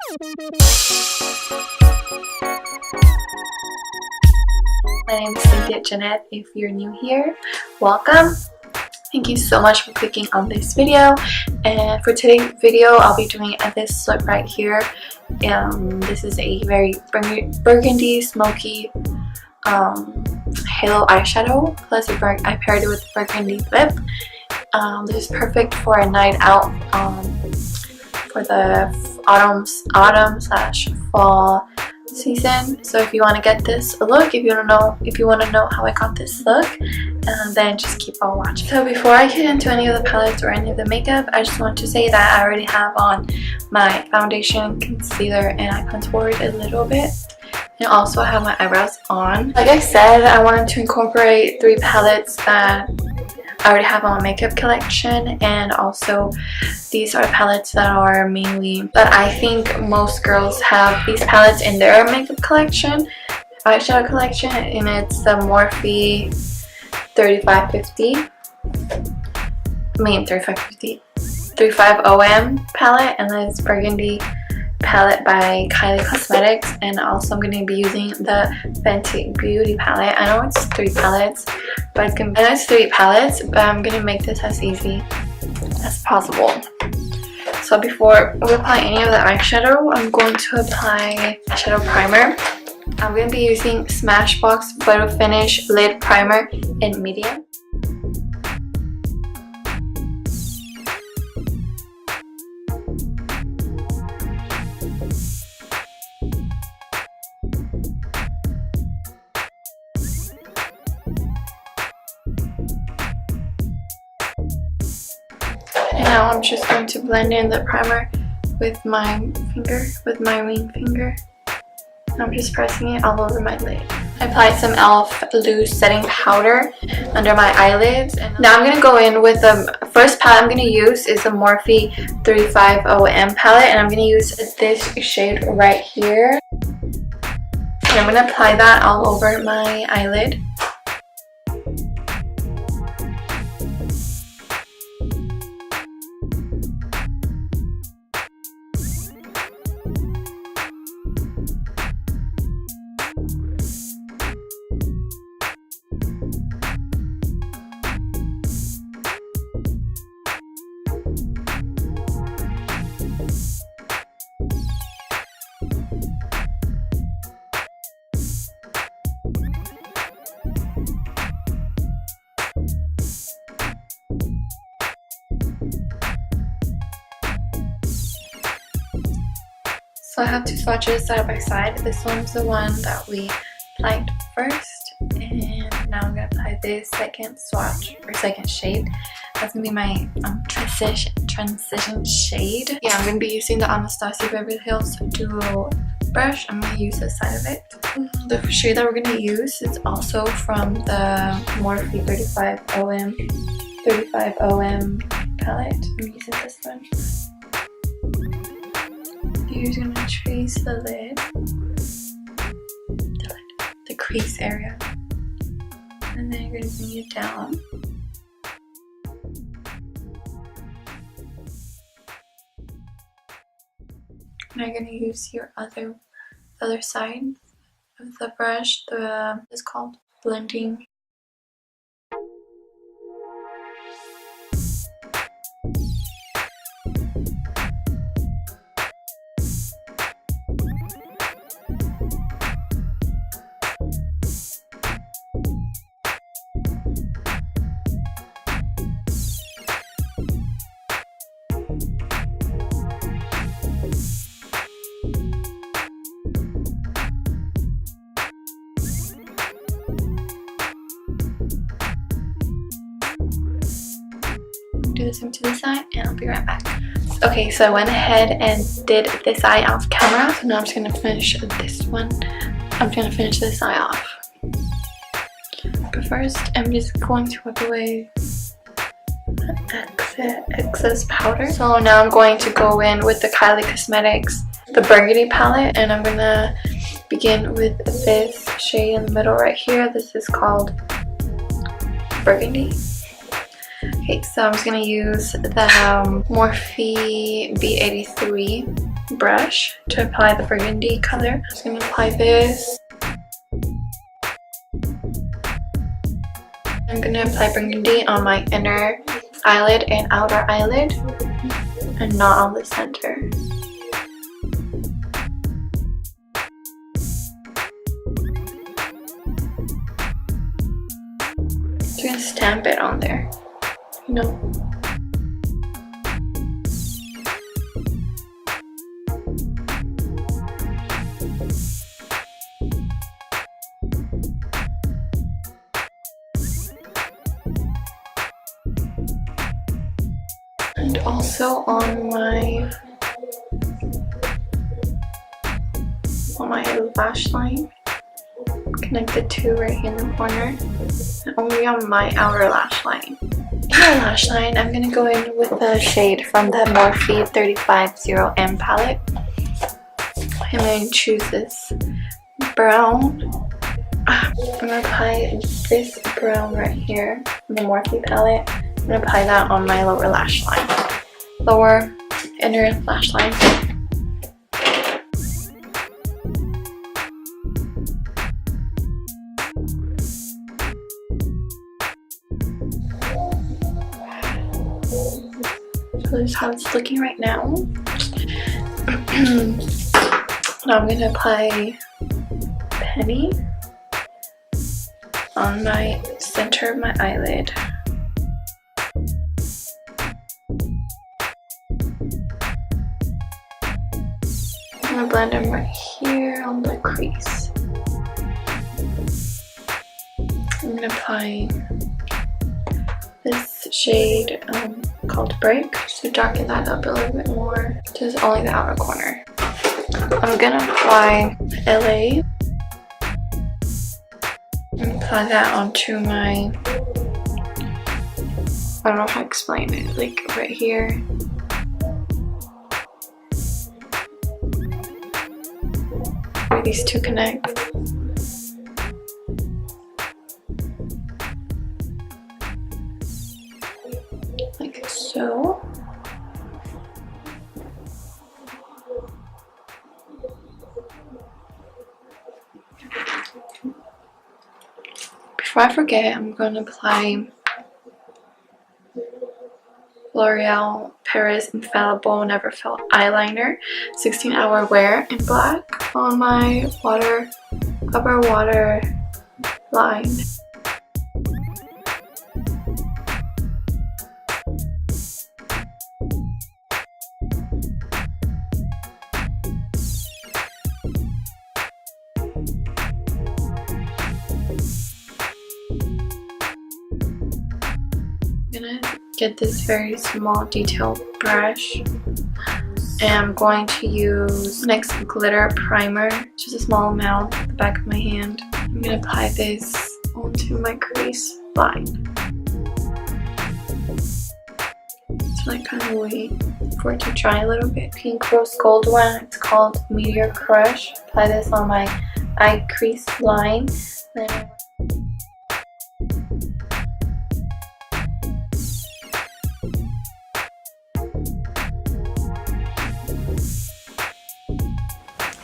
My name is Cynthia Jeanette. If you're new here, welcome. Thank you so much for clicking on this video. And for today's video, I'll be doing this look right here. This is a very burgundy, smoky halo eyeshadow. Plus, I paired it with burgundy lip. This is perfect for a night out for the autumn/fall season. So if you want to get this look, if you want to know how I got this look, then just keep on watching. So before I get into any of the palettes or any of the makeup, I just want to say that I already have on my foundation, concealer, and eye contour a little bit. And also I have my eyebrows on. Like I said, I wanted to incorporate 3 palettes that I already have on my makeup collection, and also these are palettes that are mainly that I think most girls have these palettes in their makeup collection, eyeshadow collection, and it's the Morphe 35OM palette, and then it's burgundy palette by Kylie Cosmetics. And also I'm going to be using the Fenty Beauty palette. I know it's 3 palettes, but I'm going to make this as easy as possible. So before we apply any of the eyeshadow, I'm going to apply eyeshadow primer. I'm going to be using Smashbox Photo Finish Lid Primer in medium. Now I'm just going to blend in the primer with my ring finger. I'm just pressing it all over my lid. I applied some e.l.f. loose setting powder under my eyelids. And now I'm going to go in with the first palette I'm going to use is the Morphe 35OM palette, and I'm going to use this shade right here. And I'm going to apply that all over my eyelid. So I have 2 swatches side by side. This one's the one that we applied first, and now I'm going to apply this second swatch or second shade. That's going to be my transition shade. Yeah, I'm going to be using the Anastasia Beverly Hills Duo brush. I'm going to use this side of it. The shade that we're going to use is also from the Morphe 35OM palette. I'm using this one. You're going to trace the lid, the crease area, and then you're going to bring it down. Now you're going to use your other side of the brush. It's called blending. Do the same to this side, and I'll be right back. Okay, so I went ahead and did this eye off camera. So now I'm just gonna finish this one. I'm gonna finish this eye off. But first, I'm just going to wipe away excess powder. So now I'm going to go in with the Kylie Cosmetics, the burgundy palette, and I'm gonna begin with this shade in the middle right here. This is called Burgundy. Okay, so I'm just gonna use the Morphe B83 brush to apply the burgundy color. I'm just going to apply this. I'm going to apply burgundy on my inner eyelid and outer eyelid and not on the center. Just going to stamp it on there, you know. And also on my lash line, connect the two right in the corner, and only on my outer lash line. Inner lash line, I'm gonna go in with the shade from the Morphe 350M palette. I'm gonna choose this brown. I'm gonna apply this brown right here from the Morphe palette. I'm gonna apply that on my lower lash line. Lower inner lash line. So this is how it's looking right now. Now I'm gonna apply penny on my center of my eyelid. I'm gonna blend them right here on the crease. I'm gonna apply this shade called Break to darken that up a little bit more, just only the outer corner. I'm gonna apply LA and apply that onto my, I don't know how to explain it, like right here. Where these two connect. Like so. Before I forget, I'm going to apply L'Oreal Paris Infallible Never Felt eyeliner, 16-hour wear in black on my upper water line. I'm gonna get this very small detail brush and I'm going to use NYX glitter primer, just a small amount at the back of my hand. I'm gonna apply this onto my crease line. So I kind of wait for it to dry a little bit. Pink rose gold one, it's called Meteor Crush. Apply this on my eye crease line. Then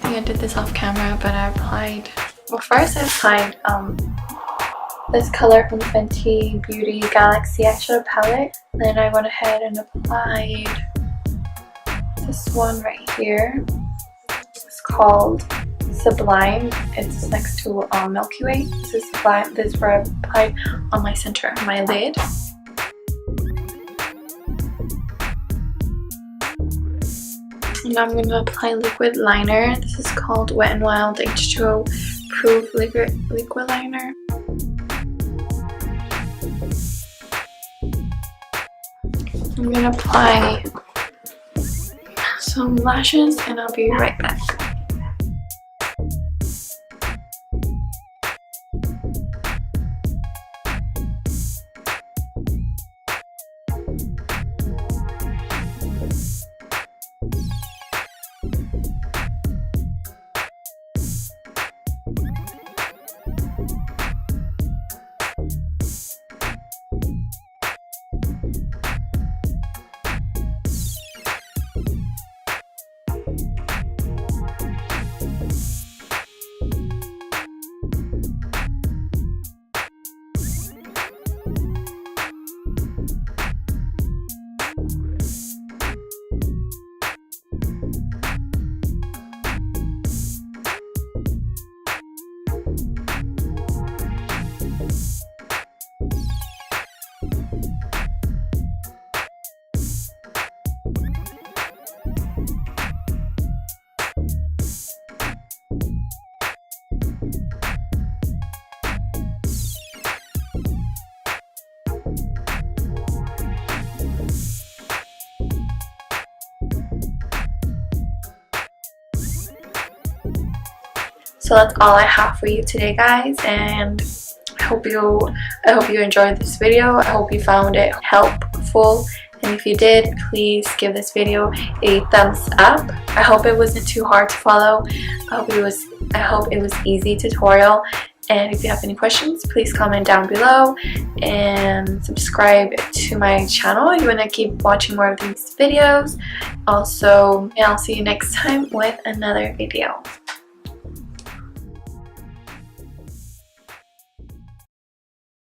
I did this off camera, but I applied, well, first I applied this color from the Fenty Beauty Galaxy eyeshadow palette. Then I went ahead and applied this one right here. It's called Sublime. It's next to Milky Way. This is Sublime. This is where I applied on my center of my lid. And I'm going to apply liquid liner. This is called Wet n Wild H2O Proof liquid liner. I'm going to apply some lashes and I'll be right back. So that's all I have for you today, guys, and I hope you enjoyed this video. I hope you found it helpful, and if you did, please give this video a thumbs up. I hope it wasn't too hard to follow. I hope it was easy tutorial. And if you have any questions, please comment down below and subscribe to my channel if you want to keep watching more of these videos. Also, I'll see you next time with another video.